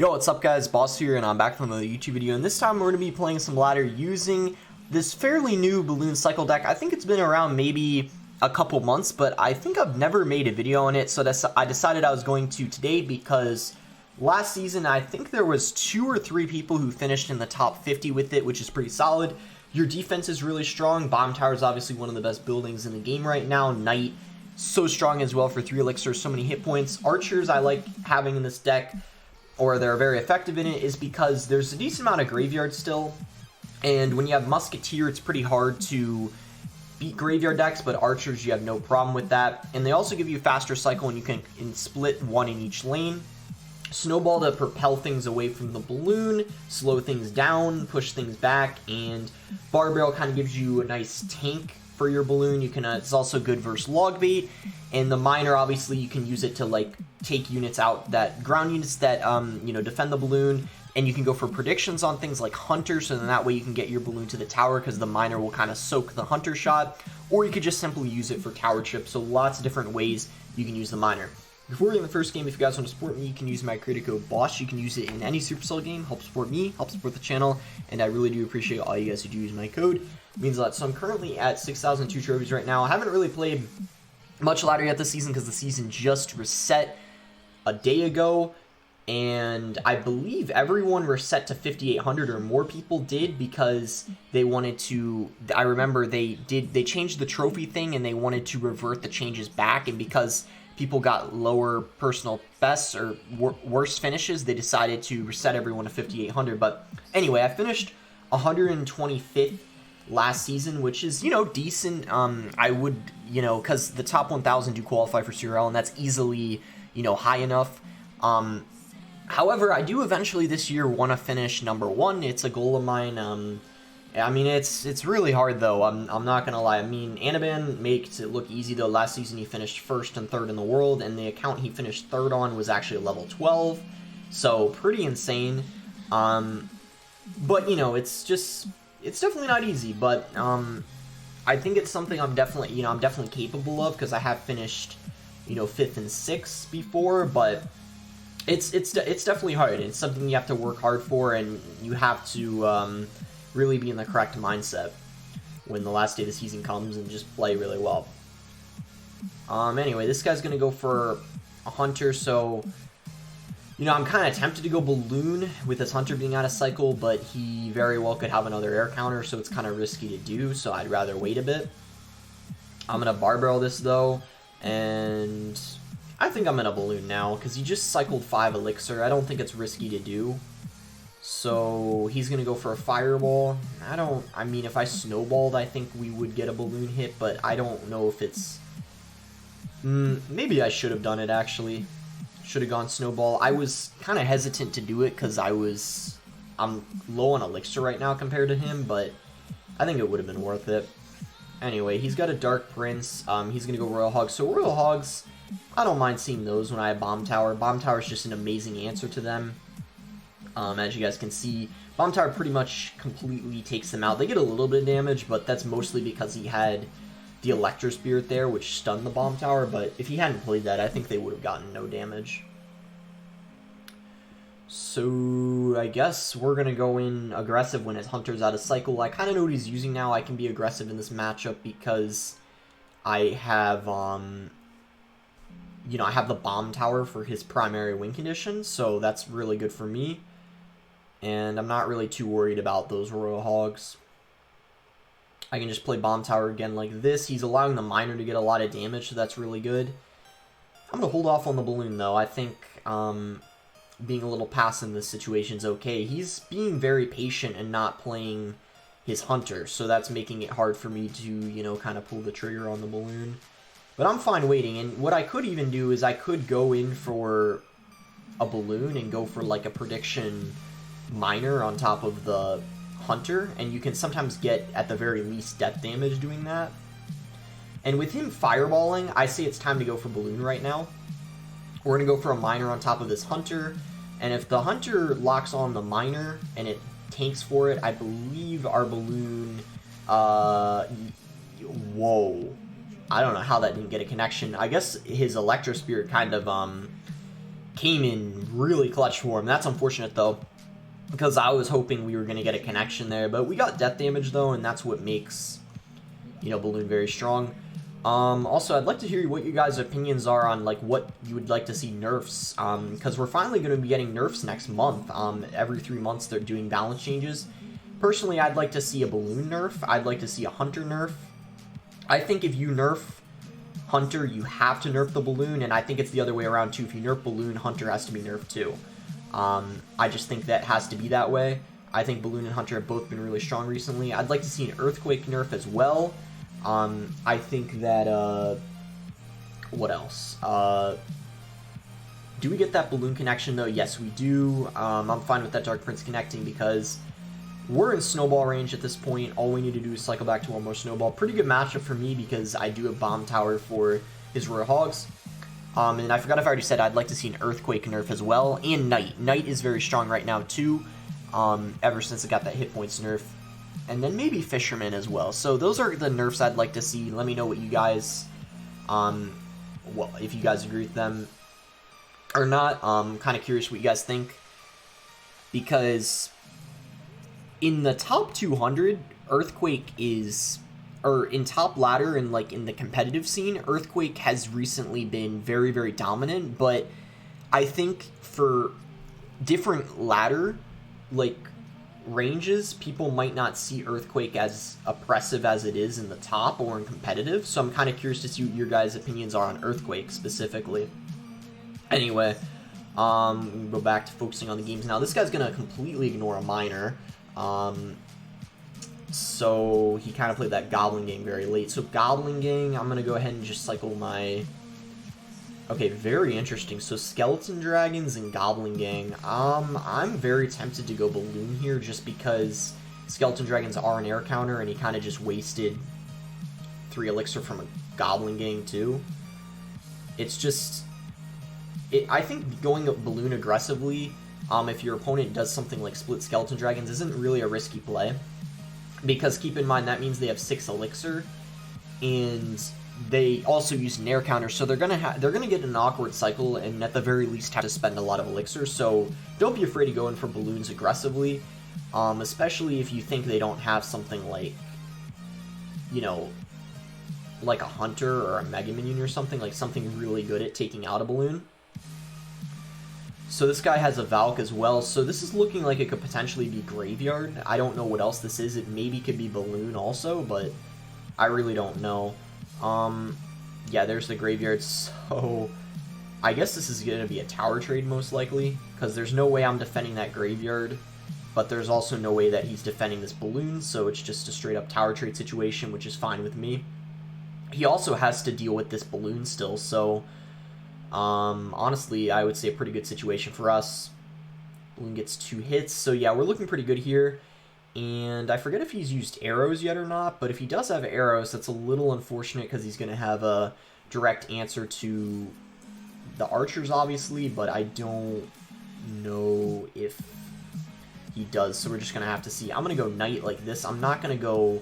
Yo, what's up guys, Boss here, and I'm back with another YouTube video, and this time we're going to be playing some ladder using this fairly new balloon cycle deck. I think it's been around maybe a couple months, but I think I've never made a video on it, so I decided I was going to today because last season I think there was 2 or 3 people who finished in the top 50 with it, which is pretty solid. Your defense is really strong. Bomb Tower is obviously one of the best buildings in the game right now. Knight, so strong as well for 3 elixirs, so many hit points. Archers I like having in this deck, or they're very effective in it, is because there's a decent amount of graveyard still, and when you have Musketeer, it's pretty hard to beat graveyard decks, but Archers, you have no problem with that. And they also give you faster cycle, and you can split 1 in each lane. Snowball to propel things away from the balloon, slow things down, push things back, and Bar Barrel kind of gives you a nice tank for your balloon. You can it's also good versus log bait, and the miner, obviously you can use it to like take units out, that ground units that you know, defend the balloon, and you can go for predictions on things like hunter, so then that way you can get your balloon to the tower because the miner will kind of soak the hunter shot, or you could just simply use it for tower chips. So lots of different ways you can use the miner. Before we get in the first game, if you guys want to support me, you can use my creator code BOSS. You can use it in any Supercell game. Help support me, help support the channel, and I really do appreciate all you guys who do use my code. It means a lot. So I'm currently at 6,002 trophies right now. I haven't really played much ladder yet this season because the season just reset a day ago, and I believe everyone reset to 5,800, or more people did, because they wanted to. I remember they changed the trophy thing and they wanted to revert the changes back, and because people got lower personal bests or worse finishes, they decided to reset everyone to 5,800. But anyway, I finished 125th last season, which is, you know, decent. I would, you know, because the top 1,000 do qualify for CRL, and that's easily, you know, high enough. However, I do eventually this year want to finish #1. It's a goal of mine. I mean, it's really hard though. I'm not gonna lie. I mean, Anaban makes it look easy though. Last season he finished 1st and 3rd in the world, and the account he finished 3rd on was actually level 12, so pretty insane. But you know, it's definitely not easy. But I think it's something I'm definitely capable of, because I have finished, you know, 5th and 6th before. But it's definitely hard. It's something you have to work hard for, and you have to really be in the correct mindset when the last day of the season comes and just play really well. Anyway, this guy's gonna go for a hunter, so you know, I'm kind of tempted to go balloon with his hunter being out of cycle, but he very well could have another air counter, so it's kind of risky to do, so I'd rather wait a bit. I'm gonna bar barrel this though, and I think I'm gonna balloon now because he just cycled 5 elixir. I don't think it's risky to do. So he's going to go for a fireball. I mean, if I snowballed, I think we would get a balloon hit, but I don't know if it's... maybe I should have done it, actually. Should have gone snowball. I was kind of hesitant to do it because I'm low on elixir right now compared to him, but I think it would have been worth it. Anyway, he's got a Dark Prince. He's going to go Royal Hogs. So Royal Hogs, I don't mind seeing those when I have Bomb Tower. Bomb Tower is just an amazing answer to them. As you guys can see, Bomb Tower pretty much completely takes them out. They get a little bit of damage, but that's mostly because he had the Electro Spirit there, which stunned the Bomb Tower, but if he hadn't played that, I think they would have gotten no damage. So I guess we're going to go in aggressive when his Hunter's out of cycle. I kind of know what he's using now. I can be aggressive in this matchup because I have, you know, I have the Bomb Tower for his primary win condition, so that's really good for me. And I'm not really too worried about those Royal Hogs. I can just play Bomb Tower again like this. He's allowing the Miner to get a lot of damage, so that's really good. I'm going to hold off on the Balloon, though. I think being a little passive in this situation is okay. He's being very patient and not playing his Hunter, so that's making it hard for me to, you know, kind of pull the trigger on the Balloon. But I'm fine waiting, and what I could even do is I could go in for a Balloon and go for, like, a prediction Miner on top of the Hunter, and you can sometimes get, at the very least, death damage doing that. And with him fireballing, I say it's time to go for Balloon right now. We're going to go for a Miner on top of this Hunter, and if the Hunter locks on the Miner and it tanks for it, I believe our Balloon... whoa. I don't know how that didn't get a connection. I guess his Electro Spirit kind of came in really clutch for him. That's unfortunate, though, because I was hoping we were going to get a connection there. But we got death damage, though, and that's what makes, you know, Balloon very strong. Also, I'd like to hear what you guys' opinions are on, like, what you would like to see nerfs, because we're finally going to be getting nerfs next month. Every 3 months, they're doing balance changes. Personally, I'd like to see a Balloon nerf. I'd like to see a Hunter nerf. I think if you nerf Hunter, you have to nerf the Balloon, and I think it's the other way around, too. If you nerf Balloon, Hunter has to be nerfed, too. I just think that has to be that way. I think Balloon and Hunter have both been really strong recently. I'd like to see an Earthquake nerf as well. I think that, what else? Do we get that Balloon connection, though? Yes, we do. I'm fine with that Dark Prince connecting because we're in Snowball range at this point. All we need to do is cycle back to one more Snowball. Pretty good matchup for me because I do have Bomb Tower for his Royal Hogs. And I forgot if I already said I'd like to see an Earthquake nerf as well. And Knight. Knight is very strong right now, too, ever since it got that hit points nerf. And then maybe Fisherman as well. So those are the nerfs I'd like to see. Let me know what you guys, well, if you guys agree with them or not. Kind of curious what you guys think. Because in the top 200, Earthquake is, or in top ladder and like in the competitive scene, Earthquake has recently been very, very dominant. But I think for different ladder, like, ranges, people might not see Earthquake as oppressive as it is in the top or in competitive. So I'm kind of curious to see what your guys' opinions are on Earthquake specifically. Anyway, go back to focusing on the games now. This guy's going to completely ignore a miner. So he kind of played that Goblin Gang very late. So Goblin Gang, I'm going to go ahead and just cycle my... Okay, very interesting. So Skeleton Dragons and Goblin Gang. I'm very tempted to go Balloon here just because Skeleton Dragons are an air counter and he kind of just wasted 3 elixir from a Goblin Gang too. It's just... I think going Balloon aggressively, if your opponent does something like split Skeleton Dragons, isn't really a risky play. Because keep in mind, that means they have 6 elixir, and they also use an air counter, so they're gonna get an awkward cycle, and at the very least have to spend a lot of elixir. So don't be afraid to go in for balloons aggressively, especially if you think they don't have something like, you know, like a hunter or a mega minion or something, like something really good at taking out a balloon. So this guy has a Valk as well, so this is looking like it could potentially be Graveyard. I don't know what else this is. It maybe could be Balloon also, but I really don't know. Yeah, there's the Graveyard, so I guess this is going to be a tower trade most likely, because there's no way I'm defending that Graveyard, but there's also no way that he's defending this Balloon, so it's just a straight up tower trade situation, which is fine with me. He also has to deal with this Balloon still, so... honestly, I would say a pretty good situation for us. Balloon gets 2 hits, so yeah, we're looking pretty good here. And I forget if he's used arrows yet or not, but if he does have arrows, that's a little unfortunate because he's going to have a direct answer to the archers, obviously, but I don't know if he does, so we're just going to have to see. I'm going to go Knight like this. I'm not going to go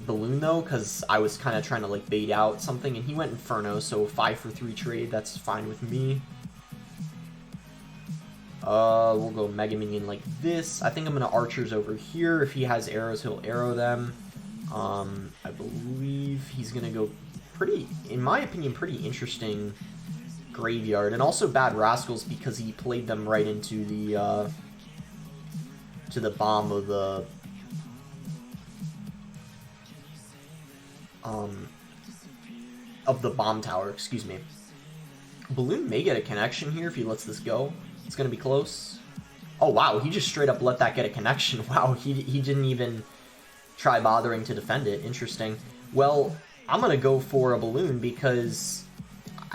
Balloon though, because I was kind of trying to like bait out something, and he went Inferno, so 5 for 3 trade, that's fine with me. We'll go Mega Minion like this. I think I'm gonna archers over here. If he has arrows, he'll arrow them. I believe he's gonna go pretty, in my opinion, pretty interesting Graveyard, and also Bad Rascals because he played them right into the to the bomb of the bomb tower, excuse me. Balloon may get a connection here if he lets this go. It's going to be close. Oh, wow, he just straight up let that get a connection. Wow, he didn't even try bothering to defend it. Interesting. Well, I'm going to go for a Balloon because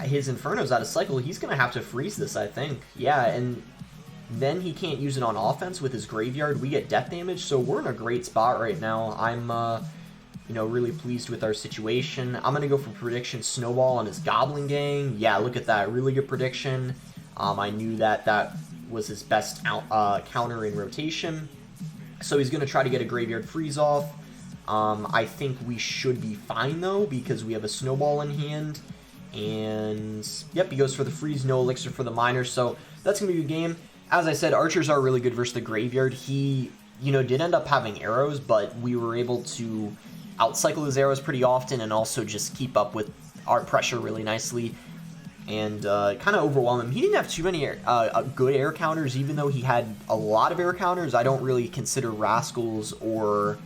his Inferno's out of cycle. He's going to have to freeze this, I think. Yeah, and then he can't use it on offense with his Graveyard. We get death damage, so we're in a great spot right now. I'm, you know, really pleased with our situation. I'm going to go for prediction Snowball on his Goblin Gang. Yeah, look at that. Really good prediction. I knew that that was his best counter in rotation. So he's going to try to get a Graveyard freeze off. I think we should be fine, though, because we have a Snowball in hand. And, yep, he goes for the freeze, no elixir for the miner, so that's going to be a good game. As I said, archers are really good versus the graveyard. He, you know, did end up having arrows, but we were able to outcycle his arrows pretty often and also just keep up with our pressure really nicely and kind of overwhelm him. He didn't have too many good air counters, even though he had a lot of air counters. I don't really consider Rascals or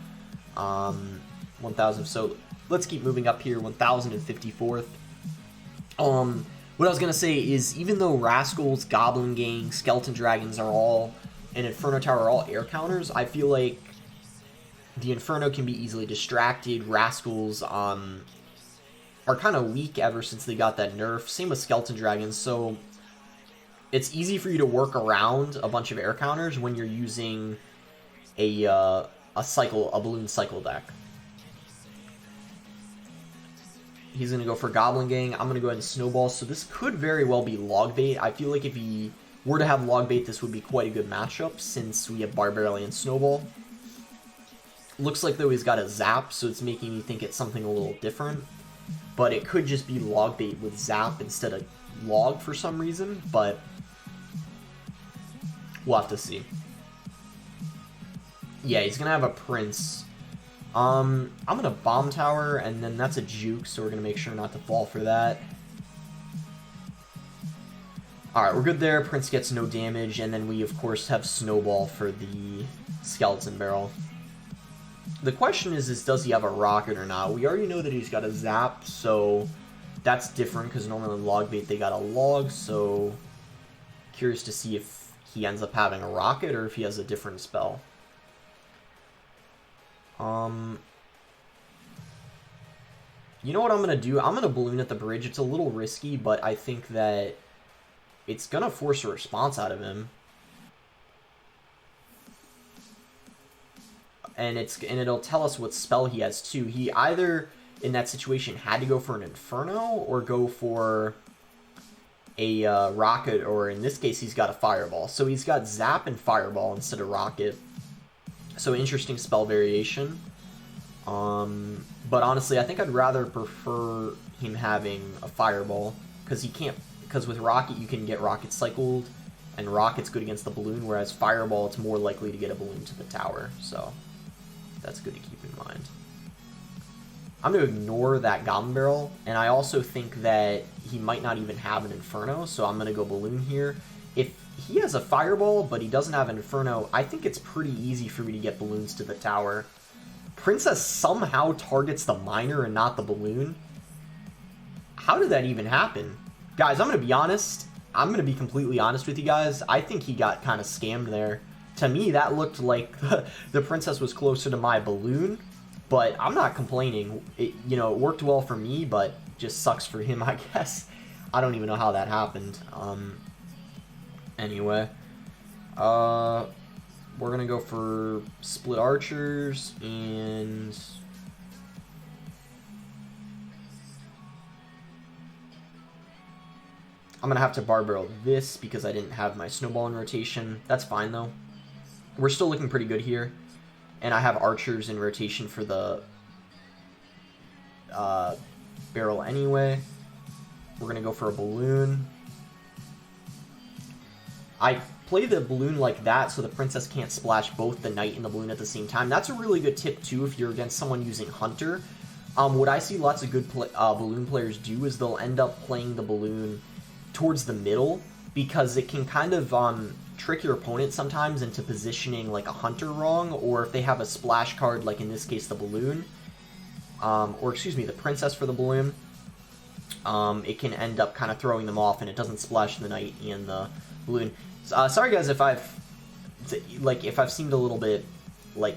1,000, so let's keep moving up here, 1,054th. What I was going to say is, even though Rascals, Goblin Gang, Skeleton Dragons are all, and Inferno Tower are all air counters, I feel like the Inferno can be easily distracted. Rascals are kind of weak ever since they got that nerf. Same with Skeleton Dragons, so it's easy for you to work around a bunch of air counters when you're using a balloon cycle deck. He's going to go for Goblin Gang. I'm going to go ahead and Snowball. So this could very well be Log Bait. I feel like if he were to have Log Bait, this would be quite a good matchup since we have Barbarian Snowball. Looks like, though, he's got a Zap, so it's making me think it's something a little different. But it could just be Log Bait with Zap instead of Log for some reason, but we'll have to see. Yeah, he's going to have a Prince. I'm going to Bomb Tower, and then that's a Juke, so we're going to make sure not to fall for that. Alright, we're good there. Prince gets no damage, and then we, of course, have Snowball for the Skeleton Barrel. The question is does he have a Rocket or not? We already know that he's got a Zap, so that's different, because normally in Log Bait they got a Log, so curious to see if he ends up having a Rocket or if he has a different spell. You know what I'm going to do? I'm going to Balloon at the bridge. It's a little risky, but I think that it's going to force a response out of him. And it'll tell us what spell he has too. He either, in that situation, had to go for an Inferno or go for a Rocket, or in this case, he's got a Fireball. So he's got Zap and Fireball instead of Rocket. So interesting spell variation. But honestly, I think I'd rather prefer him having a Fireball, because with Rocket you can get Rocket cycled, and Rocket's good against the Balloon, whereas Fireball, it's more likely to get a Balloon to the tower, so that's good to keep in mind. I'm going to ignore that Goblin Barrel, and I also think that he might not even have an Inferno, so I'm going to go Balloon here. If he has a Fireball, but he doesn't have an Inferno, I think it's pretty easy for me to get Balloons to the tower. Princess somehow targets the Miner and not the Balloon. How did that even happen? Guys, I'm going to be honest. I'm going to be completely honest with you guys. I think he got kind of scammed there. To me, that looked like the Princess was closer to my Balloon, but I'm not complaining. It worked well for me, but just sucks for him, I guess. I don't even know how that happened. Anyway, we're going to go for Split Archers, and I'm going to have to Bar Barrel this because I didn't have my Snowball in rotation. That's fine, though. We're still looking pretty good here, and I have Archers in rotation for the barrel anyway. We're going to go for a Balloon. I play the Balloon like that so the Princess can't splash both the Knight and the Balloon at the same time. That's a really good tip, too, if you're against someone using Hunter. What I see lots of good Balloon players do is they'll end up playing the Balloon towards the middle, because it can kind of trick your opponent sometimes into positioning like a Hunter wrong, or if they have a splash card, like in this case the Balloon, or excuse me, the Princess for the Balloon, it can end up kind of throwing them off, and it doesn't splash the Knight and the Balloon. Sorry guys if I've seemed a little bit like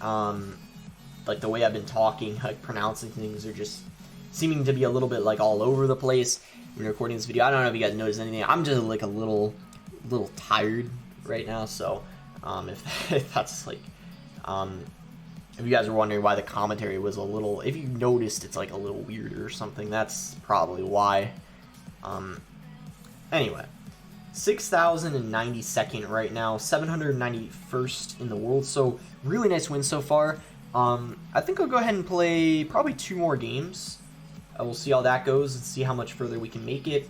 the way I've been talking, like pronouncing things are just seeming to be a little bit like all over the place when recording this video. I don't know if you guys noticed anything. I'm just like a little tired right now, so if that's like if you guys were wondering why the commentary was a little, if you noticed it's like a little weird or something, that's probably why. Anyway, 6,092nd right now, 791st in the world, so really nice win so far. I think I'll go ahead and play probably 2 more games. We'll see how that goes and see how much further we can make it.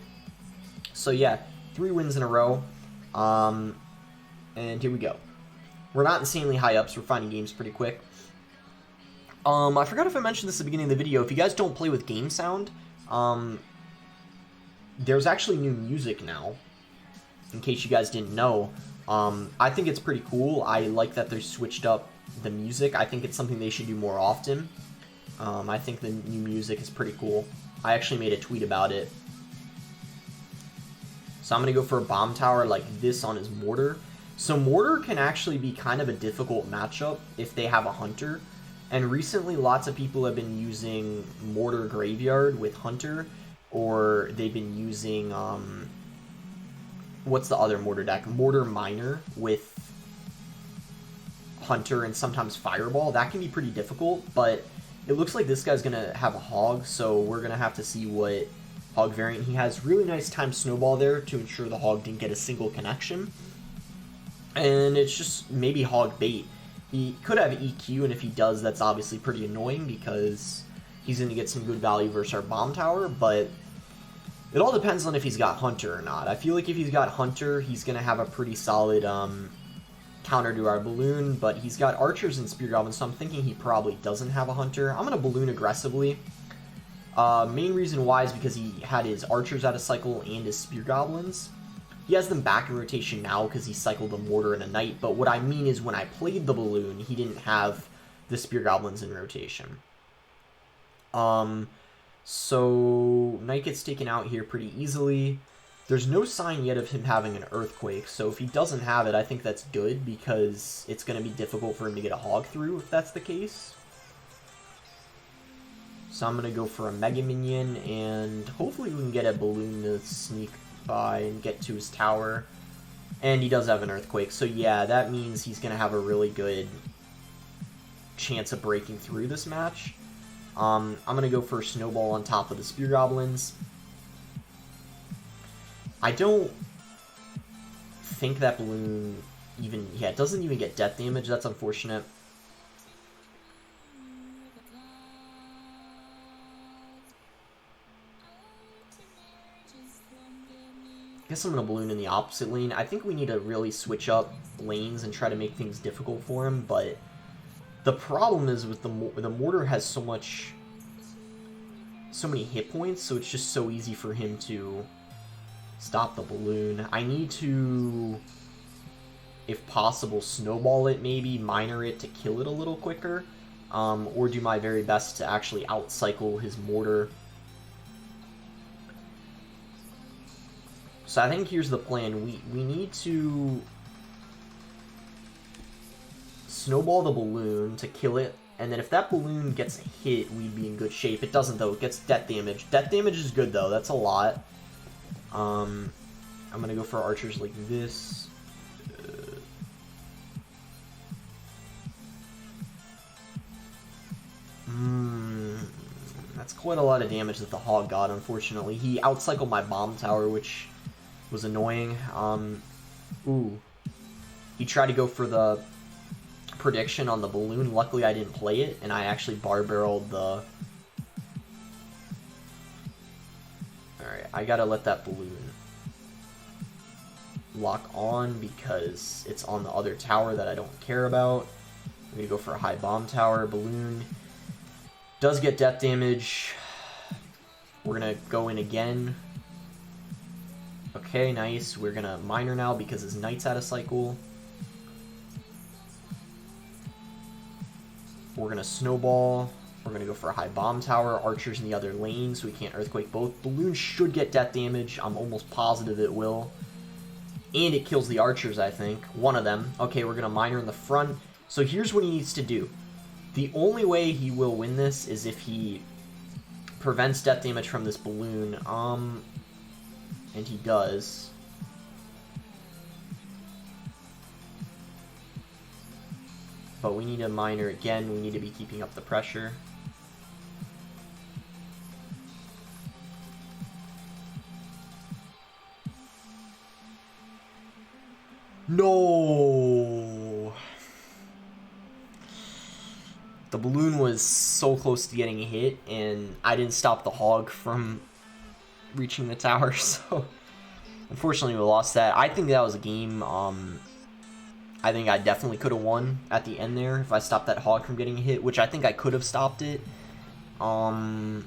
So yeah, 3 wins in a row. And here we go. We're not insanely high up, so we're finding games pretty quick. I forgot if I mentioned this at the beginning of the video. If you guys don't play with game sound, there's actually new music now, in case you guys didn't know. I think it's pretty cool. I like that they switched up the music. I think it's something they should do more often. I think the new music is pretty cool. I actually made a tweet about it. So I'm going to go for a bomb tower like this on his Mortar. So Mortar can actually be kind of a difficult matchup if they have a Hunter. And recently lots of people have been using Mortar Graveyard with Hunter. Or they've been using, what's the other Mortar deck? Mortar Miner with Hunter and sometimes Fireball. That can be pretty difficult, but it looks like this guy's going to have a Hog, so we're going to have to see what Hog variant he has. Really nice timed Snowball there to ensure the Hog didn't get a single connection. And it's just maybe Hog bait. He could have EQ, and if he does, that's obviously pretty annoying because he's going to get some good value versus our bomb tower, but it all depends on if he's got Hunter or not. I feel like if he's got Hunter, he's going to have a pretty solid counter to our Balloon, but he's got Archers and Spear Goblins, so I'm thinking he probably doesn't have a Hunter. I'm going to Balloon aggressively. Main reason why is because he had his Archers out of cycle and his Spear Goblins. He has them back in rotation now because he cycled a Mortar and a Knight, but what I mean is when I played the Balloon, he didn't have the Spear Goblins in rotation. So Knight gets taken out here pretty easily. There's no sign yet of him having an Earthquake, so if he doesn't have it, I think that's good because it's going to be difficult for him to get a Hog through if that's the case. So I'm going to go for a Mega Minion, and hopefully we can get a Balloon to sneak by and get to his tower. And he does have an Earthquake, so yeah, that means he's going to have a really good chance of breaking through this match. I'm going to go for a Snowball on top of the Spear Goblins. I don't think that Balloon even... Yeah, it doesn't even get death damage. That's unfortunate. I guess I'm going to Balloon in the opposite lane. I think we need to really switch up lanes and try to make things difficult for him, but the problem is with the Mortar has so many hit points, so it's just so easy for him to stop the Balloon. I need to, if possible, Snowball it maybe, Miner it to kill it a little quicker, or do my very best to actually outcycle his Mortar. So I think here's the plan. We need to Snowball the Balloon to kill it, and then if that Balloon gets hit, we'd be in good shape. It doesn't, though. It gets death damage. Death damage is good, though. That's a lot. I'm going to go for Archers like this. That's quite a lot of damage that the Hog got, unfortunately. He outcycled my bomb tower, which was annoying. Ooh. He tried to go for the prediction on the Balloon. Luckily, I didn't play it, and I actually bar-barreled the... Alright, I gotta let that Balloon lock on because it's on the other tower that I don't care about. I'm gonna go for a high bomb tower. Balloon does get death damage. We're gonna go in again. Okay, nice. We're gonna Miner now because his Knight's out of cycle. We're gonna Snowball. We're gonna go for a high bomb tower. Archers in the other lane, so we can't Earthquake both. Balloon should get death damage. I'm almost positive it will. And it kills the Archers, I think. One of them. Okay, we're gonna Miner in the front. So here's what he needs to do. The only way he will win this is if he prevents death damage from this Balloon. And he does. But we need a Miner again. We need to be keeping up the pressure. No! The balloon was so close to getting hit, and I didn't stop the hog from reaching the tower, so unfortunately we lost that. I think that was a game. I think I definitely could have won at the end there if I stopped that hog from getting hit, which I think I could have stopped it. I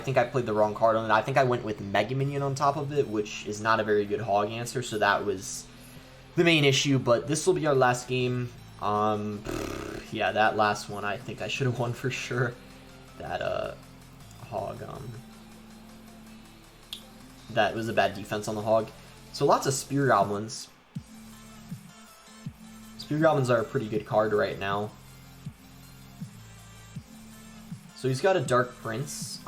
think I played the wrong card on it. I think I went with Mega Minion on top of it, which is not a very good hog answer, so that was the main issue. But this will be our last game. Yeah, that last one I think I should have won for sure. That hog, that was a bad defense on the hog. So lots of Spear Goblins. Spear Goblins are a pretty good card right now. So he's got a Dark Prince.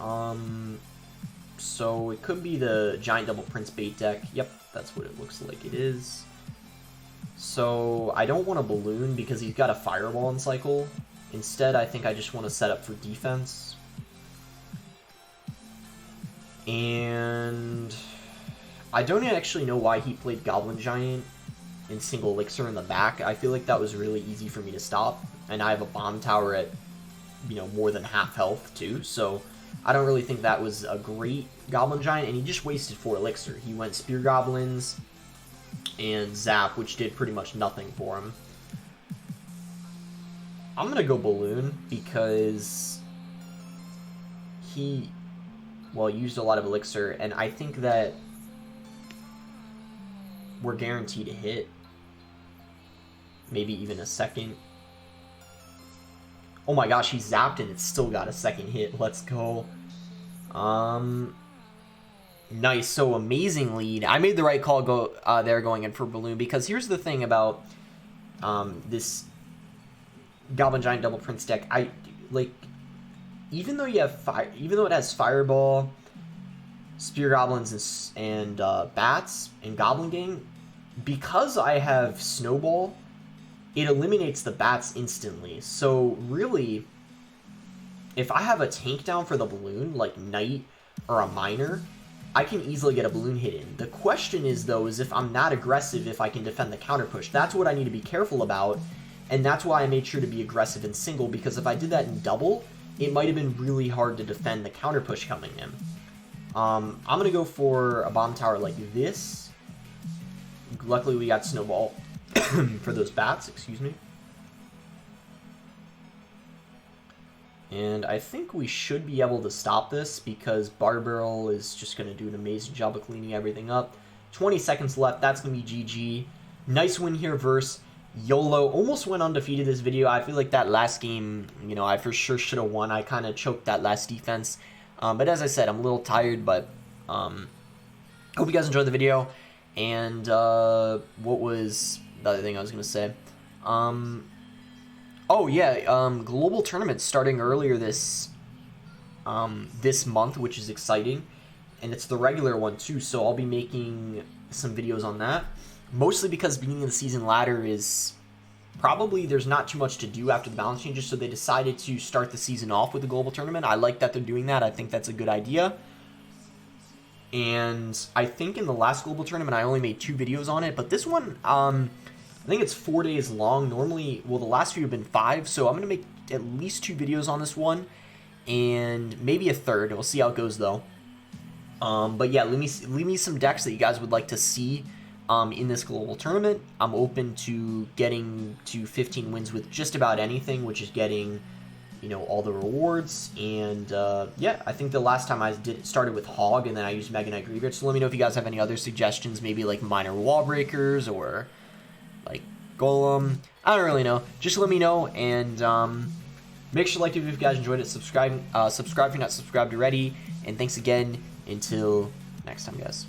So it could be the Giant Double Prince bait deck. Yep, that's what it looks like it is. So I don't want a balloon because he's got a Fireball in cycle. Instead, I think I just want to set up for defense. And I don't actually know why he played Goblin Giant in single elixir in the back. I feel like that was really easy for me to stop. And I have a bomb tower at, you know, more than half health too. So I don't really think that was a great Goblin Giant. And he just wasted 4 elixir. He went Spear Goblins and Zap, which did pretty much nothing for him. I'm going to go Balloon because he, well, used a lot of elixir, and I think that we're guaranteed a hit. Maybe even a second. Oh my gosh, he zapped and it still got a second hit. Let's go. Nice, so amazing lead. I made the right call there going in for Balloon, because here's the thing about this Goblin Giant Double Prince deck. I like, even though you have even though it has Fireball, Spear Goblins, and Bats and Goblin Gang, because I have Snowball, it eliminates the Bats instantly. So really, if I have a tank down for the Balloon, like Knight or a Miner, I can easily get a Balloon hit in. The question is, though, is if I'm not aggressive, if I can defend the counter push. That's what I need to be careful about, and that's why I made sure to be aggressive in single, because if I did that in double, it might have been really hard to defend the counter push coming in. I'm going to go for a bomb tower like this. Luckily, we got Snowball for those Bats, excuse me. And I think we should be able to stop this because Barbarrel is just going to do an amazing job of cleaning everything up. 20 seconds left. That's going to be GG. Nice win here versus YOLO. Almost went undefeated this video. I feel like that last game, you know, I for sure should have won. I kind of choked that last defense. But as I said, I'm a little tired, but hope you guys enjoyed the video. And what was the other thing I was going to say? Oh yeah, global tournament starting earlier this month, which is exciting, and it's the regular one too. So I'll be making some videos on that, mostly because beginning of the season ladder is probably there's not too much to do after the balance changes. So they decided to start the season off with the global tournament. I like that they're doing that. I think that's a good idea. And I think in the last global tournament I only made 2 videos on it, but this one I think it's 4 days long. Normally, well, the last few have been 5, so I'm going to make at least 2 videos on this one, and maybe a third. We'll see how it goes, though. But yeah, leave me some decks that you guys would like to see in this global tournament. I'm open to getting to 15 wins with just about anything, which is getting, you know, all the rewards. And yeah, I think the last time I started with Hog, and then I used Mega Knight Graveyard. So let me know if you guys have any other suggestions, maybe like minor wall breakers or like Golem. I don't really know. Just let me know, and make sure to like it if you guys enjoyed it. Subscribe if you're not subscribed already. And thanks again. Until next time, guys.